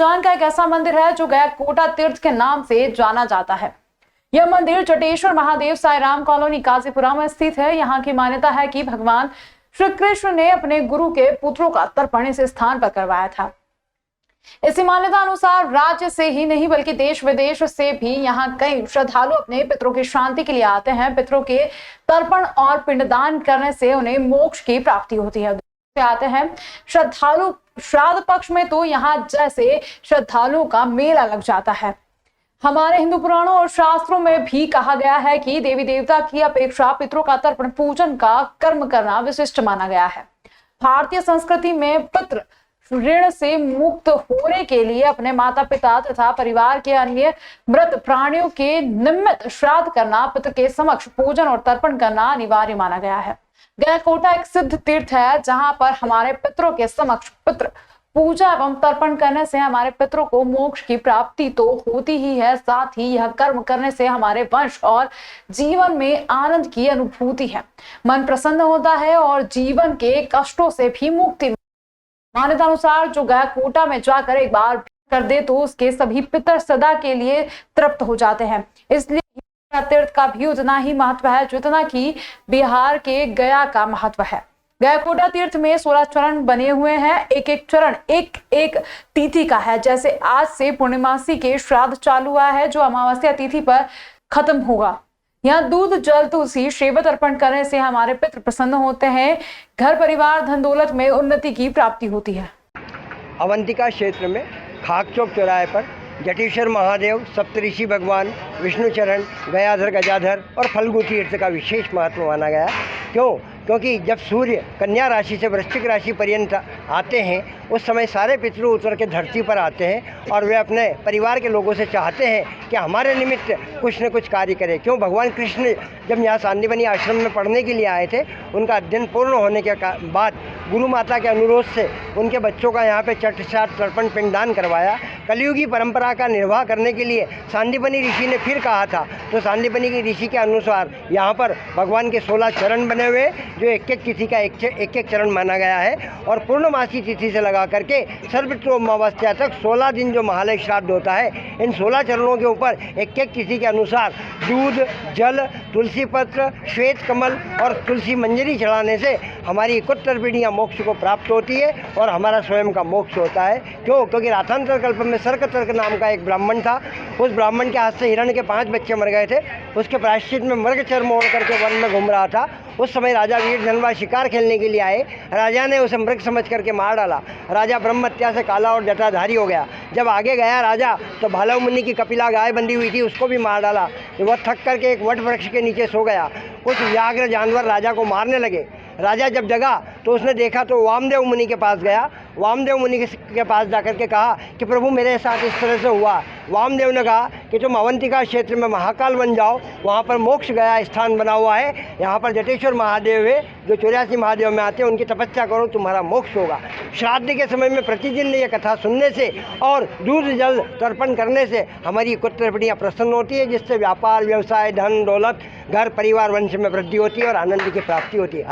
उज्जैन का एक ऐसा मंदिर है जो गयाकोटा तीर्थ के नाम से जाना जाता है। यह मंदिर जटेश्वर महादेव साईराम कॉलोनी काजीपुरा में स्थित है। यहाँ की मान्यता है कि भगवान श्री कृष्ण ने अपने गुरु के पुत्रों का तर्पण इस स्थान पर करवाया था। इसी मान्यता अनुसार राज्य से ही नहीं बल्कि देश विदेश से भी यहाँ कई श्रद्धालु अपने पितरों की शांति के लिए आते हैं। पितरों के तर्पण और पिंडदान करने से उन्हें मोक्ष की प्राप्ति होती है। आते हैं श्रद्धालु श्राद्ध पक्ष में तो यहाँ जैसे श्रद्धालुओं का मेला लग जाता है। हमारे हिंदू पुराणों और शास्त्रों में भी कहा गया है कि देवी देवता की अपेक्षा पितरों का तर्पण पूजन का कर्म करना विशिष्ट माना गया है। भारतीय संस्कृति में पितृ ऋण से मुक्त होने के लिए अपने माता पिता तथा परिवार के अन्य मृत प्राणियों के निमित्त श्राद्ध करना, पितृ के समक्ष पूजन और तर्पण करना अनिवार्य माना गया है। गयाकोटा एक सिद्ध तीर्थ है जहां पर हमारे पितरों के समक्ष पितृ पूजा एवं तर्पण करने से हमारे पितरों को मोक्ष की प्राप्ति तो होती ही है, साथ ही यह कर्म करने से हमारे वंश और जीवन में आनंद की अनुभूति है। मन प्रसन्न होता है और जीवन के कष्टों से भी मुक्ति। मान्यता अनुसार जो गयाकोटा में जाकर एक बार कर दे तो उसके सभी पितर सदा के लिए तृप्त हो जाते हैं। इसलिए तीर्थ का भी उतना ही महत्व है जितना कि बिहार के गया का महत्व है। गयाकोटा तीर्थ में 16 चरण बने हुए हैं। एक एक चरण एक एक तिथि का है। जैसे आज से पूर्णिमासी के श्राद्ध चालू हुआ है जो अमावस्या तिथि पर खत्म होगा। यहाँ दूध जल तुलसी शैवत अर्पण करने से हमारे पितृ प्रसन्न होते हैं। घर परिवार धन दौलत में उन्नति की प्राप्ति होती है। अवंतिका क्षेत्र में खाक चौक चौराहे पर जटेश्वर महादेव, सप्तऋषि भगवान, विष्णु चरण, गयाधर गजाधर और फल्गु तीर्थ का विशेष महत्व माना गया। क्योंकि जब सूर्य कन्या राशि से वृश्चिक राशि पर्यंत आते हैं उस समय सारे पितृ उतर के धरती पर आते हैं और वे अपने परिवार के लोगों से चाहते हैं कि हमारे निमित्त कुछ न कुछ कार्य करें। क्यों भगवान कृष्ण जब यहाँ सांदीपनि आश्रम में पढ़ने के लिए आए थे, उनका अध्ययन पूर्ण होने के बाद गुरु माता के अनुरोध से उनके बच्चों का यहाँ पे छठ श्राद्ध तर्पण पिंडदान करवाया। कलियुगी परंपरा का निर्वाह करने के लिए सांदीपनि ऋषि ने फिर कहा था, तो सांदीपनि ऋषि के अनुसार यहाँ पर भगवान के 16 चरण बने हुए जो एक एक तिथि का एक एक चरण माना गया है। और पूर्णमासी तिथि से लगा करके सर्वपितृ अमावस्या तक 16 दिन जो महालय श्राद्ध होता है, इन 16 चरणों के ऊपर एक एक तिथि के अनुसार दूध जल तुलसी पत्र श्वेत कमल और तुलसी मंजरी चढ़ाने से हमारी कुत्तर पीढ़ियाँ मोक्ष को प्राप्त होती है और हमारा स्वयं का मोक्ष होता है। क्योंकि राथांतर कल्प में सर्क तर्क नाम का एक ब्राह्मण था। उस ब्राह्मण के हाथ से हिरण के 5 बच्चे मर गए थे। उसके प्रायश्चित में मृग चर्म ओढ़ करके वन में घूम रहा था। उस समय राजा वीर धनवा शिकार खेलने के लिए आए। राजा ने उसे मृग समझ करके मार डाला। राजा ब्रह्म हत्या से काला और जटाधारी हो गया। जब आगे गया राजा तो भालव मुनि की कपिला गाय बंधी हुई थी, उसको भी मार डाला। वह थक करके एक वट वृक्ष के नीचे सो गया। कुछ व्याघ्र जानवर राजा को मारने लगे। राजा जब जगा तो उसने देखा तो वामदेव मुनि के पास गया। वामदेव मुनि के पास जाकर के कहा कि प्रभु मेरे साथ इस तरह से हुआ। वामदेव ने कहा कि तुम अवंतिका क्षेत्र में महाकाल बन जाओ, वहाँ पर मोक्ष गया स्थान बना हुआ है। यहाँ पर जटेश्वर महादेव है जो 84 महादेव में आते हैं, उनकी तपस्या करो, तुम्हारा मोक्ष होगा। श्राद्ध के समय में प्रतिदिन ये कथा सुनने से और दूध जल तर्पण करने से हमारी कुत्र पीढ़ियाँ प्रसन्न होती है, जिससे व्यापार व्यवसाय धन दौलत घर परिवार वंश में वृद्धि होती है और आनंद की प्राप्ति होती है।